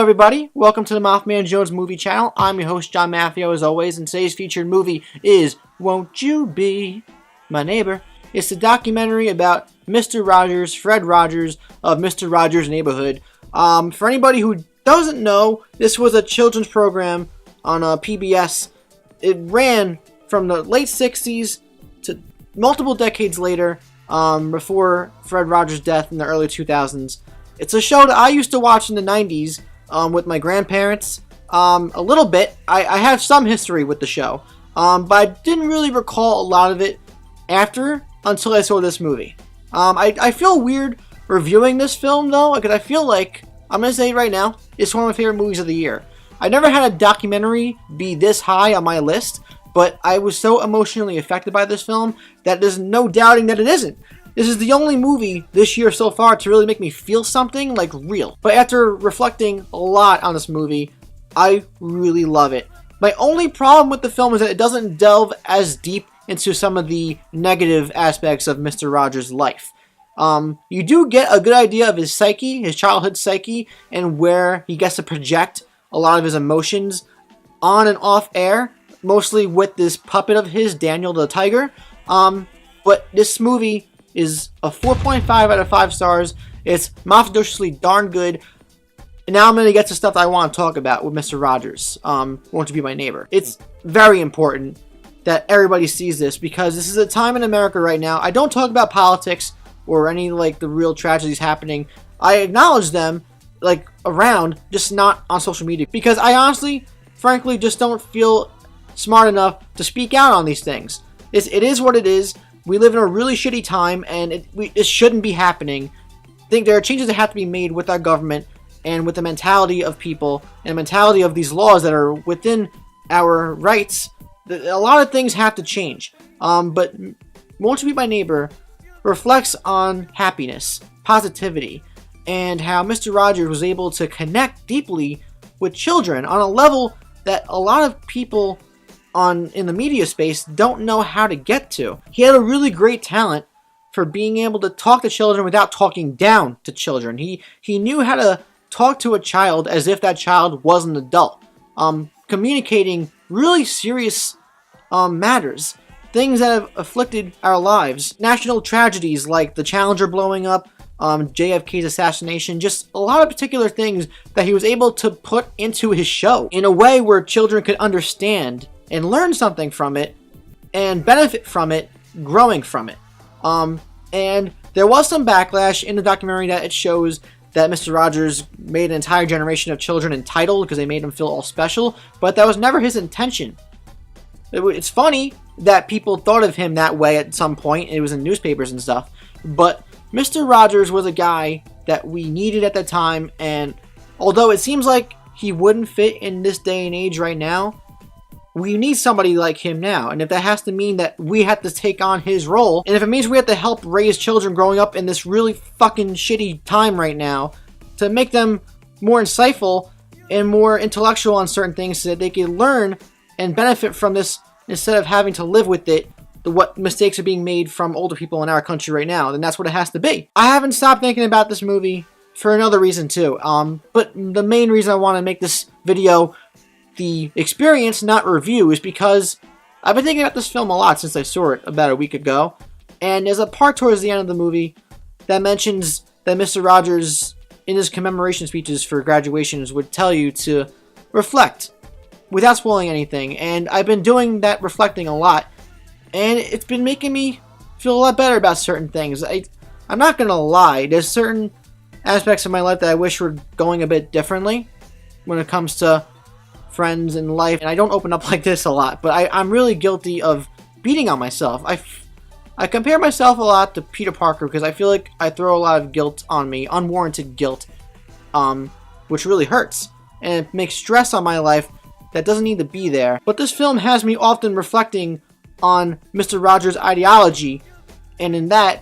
everybody. Welcome to the MaffmanJones movie channel. I'm your host, John Maffio, as always, and today's featured movie is Won't You Be My Neighbor? It's the documentary about Mr. Rogers, Fred Rogers, of Mr. Rogers' Neighborhood. For anybody who doesn't know, this was a children's program on PBS. It ran from the late 60s to multiple decades later, before Fred Rogers' death in the early 2000s. It's a show that I used to watch in the 90s with my grandparents. A little bit. I have some history with the show, but I didn't really recall a lot of it until I saw this movie. I feel weird reviewing this film, though, because I feel like, I'm going to say it right now, it's one of my favorite movies of the year. I never had a documentary be this high on my list, but I was so emotionally affected by this film that there's no doubting that it isn't. This is the only movie this year so far to really make me feel something, like, real. But after reflecting a lot on this movie, I really love it. My only problem with the film is that it doesn't delve as deep into some of the negative aspects of Mr. Rogers' life. You do get a good idea of his psyche, his childhood psyche, and where he gets to project a lot of his emotions on and off air, mostly with this puppet of his, Daniel the Tiger. But this movie is a 4.5 out of 5 stars. It's mafiously darn good. And now I'm going to get to stuff that I want to talk about with Mr. Rogers, Won't You Be My Neighbor. It's very important that everybody sees this, because this is a time in America right now. I don't talk about politics or any, like, the real tragedies happening. I acknowledge them, like, around, just not on social media, because I honestly, frankly, just don't feel smart enough to speak out on these things. It is what it is. We live in a really shitty time, and it shouldn't be happening. I think there are changes that have to be made with our government and with the mentality of people and the mentality of these laws that are within our rights. A lot of things have to change. But Won't You Be My Neighbor reflects on happiness, positivity, and how Mr. Rogers was able to connect deeply with children on a level that a lot of people in the media space don't know how to get to. He had a really great talent for being able to talk to children without talking down to children. He knew how to talk to a child as if that child was an adult, communicating really serious matters, things that have afflicted our lives, national tragedies like the Challenger blowing up, JFK's assassination, just a lot of particular things that he was able to put into his show in a way where children could understand and learn something from it and benefit from it, growing from it. And there was some backlash in the documentary that it shows that Mr. Rogers made an entire generation of children entitled because they made them feel all special, but that was never his intention. It's funny that people thought of him that way at some point. It was in newspapers and stuff, but Mr. Rogers was a guy that we needed at the time, and although it seems like he wouldn't fit in this day and age right now, we need somebody like him now. And if that has to mean that we have to take on his role, and if it means we have to help raise children growing up in this really fucking shitty time right now to make them more insightful and more intellectual on certain things so that they can learn and benefit from this instead of having to live with it, what mistakes are being made from older people in our country right now, then that's what it has to be. I haven't stopped thinking about this movie for another reason too. But the main reason I want to make this video the experience, not review, is because I've been thinking about this film a lot since I saw it about a week ago. And there's a part towards the end of the movie that mentions that Mr. Rogers, in his commemoration speeches for graduations, would tell you to reflect without spoiling anything. And I've been doing that reflecting a lot, and it's been making me feel a lot better about certain things. I'm not going to lie, there's certain aspects of my life that I wish were going a bit differently when it comes to friends and life, and I don't open up like this a lot, but I'm really guilty of beating on myself. I compare myself a lot to Peter Parker because I feel like I throw a lot of guilt on me, unwarranted guilt, which really hurts, and it makes stress on my life that doesn't need to be there. But this film has me often reflecting on Mr. Rogers' ideology, and in that,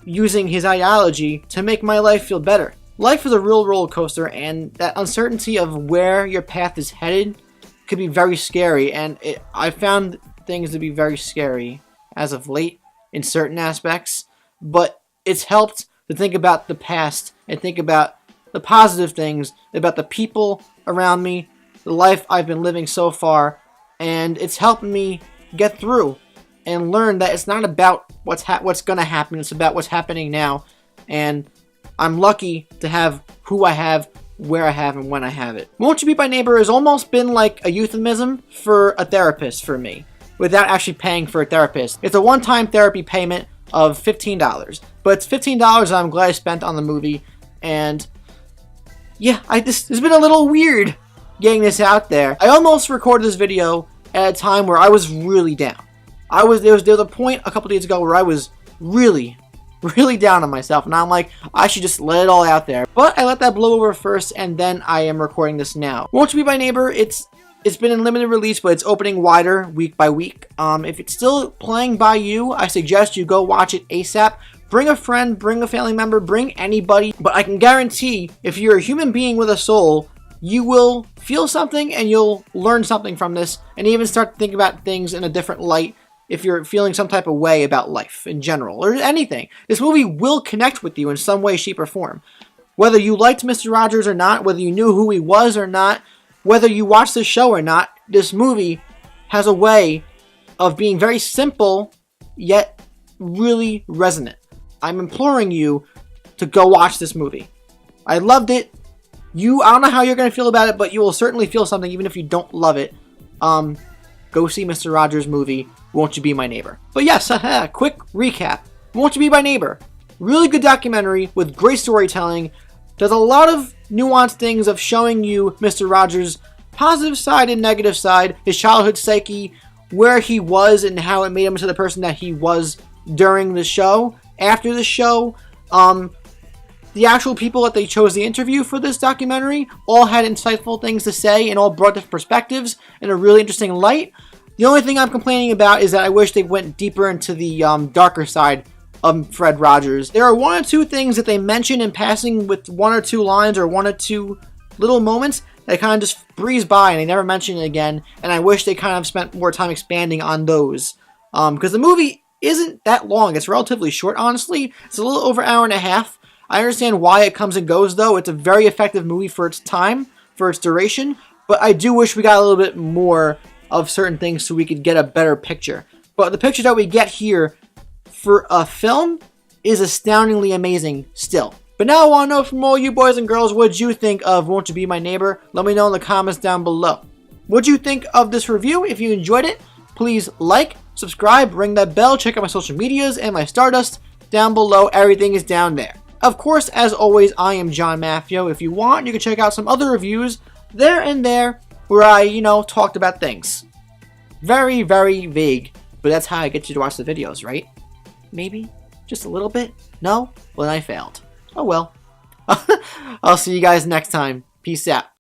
using his ideology to make my life feel better. Life is a real roller coaster, and that uncertainty of where your path is headed could be very scary, and I found things to be very scary as of late in certain aspects, but it's helped to think about the past and think about the positive things about the people around me, the life I've been living so far, and it's helped me get through and learn that it's not about what's going to happen, it's about what's happening now. And I'm lucky to have who I have, where I have, and when I have it. Won't You Be My Neighbor has almost been like a euphemism for a therapist for me, without actually paying for a therapist. It's a one-time therapy payment of $15, but it's $15 I'm glad I spent on the movie. And yeah, it's been a little weird getting this out there. I almost recorded this video at a time where I was really down. There was a point a couple days ago where I was really down on myself, and I'm like, I should just let it all out there. But I let that blow over first, and then I am recording this now. Won't You Be My Neighbor, it's been in limited release, but it's opening wider week by week. If it's still playing by you, I suggest you go watch it ASAP. Bring a friend, bring a family member, bring anybody. But I can guarantee, if you're a human being with a soul, you will feel something and you'll learn something from this, and even start to think about things in a different light if you're feeling some type of way about life in general, or anything. This movie will connect with you in some way, shape, or form. Whether you liked Mr. Rogers or not, whether you knew who he was or not, whether you watched the show or not, this movie has a way of being very simple, yet really resonant. I'm imploring you to go watch this movie. I loved it. I don't know how you're going to feel about it, but you will certainly feel something even if you don't love it. Go see Mr. Rogers' movie, Won't You Be My Neighbor. But yes, quick recap. Won't You Be My Neighbor? Really good documentary with great storytelling. Does a lot of nuanced things of showing you Mr. Rogers' positive side and negative side, his childhood psyche, where he was and how it made him into the person that he was during the show, after the show. The actual people that they chose to interview for this documentary all had insightful things to say and all brought different perspectives in a really interesting light. The only thing I'm complaining about is that I wish they went deeper into the darker side of Fred Rogers. There are one or two things that they mention in passing with one or two lines or one or two little moments that kind of just breeze by and they never mention it again, and I wish they kind of spent more time expanding on those. Because the movie isn't that long. It's relatively short, honestly. It's a little over an hour and a half. I understand why it comes and goes, though. It's a very effective movie for its time, for its duration, but I do wish we got a little bit more of certain things so we could get a better picture. But the picture that we get here for a film is astoundingly amazing still. But now I want to know from all you boys and girls, what you think of Won't You Be My Neighbor? Let me know in the comments down below. What do you think of this review? If you enjoyed it, please like, subscribe, ring that bell, check out my social medias and my Stardust down below. Everything is down there. Of course, as always, I am John Maffio. If you want, you can check out some other reviews there and there where I, talked about things. Very, very vague, but that's how I get you to watch the videos, right? Maybe? Just a little bit? No? Well, then I failed. Oh well. I'll see you guys next time. Peace out.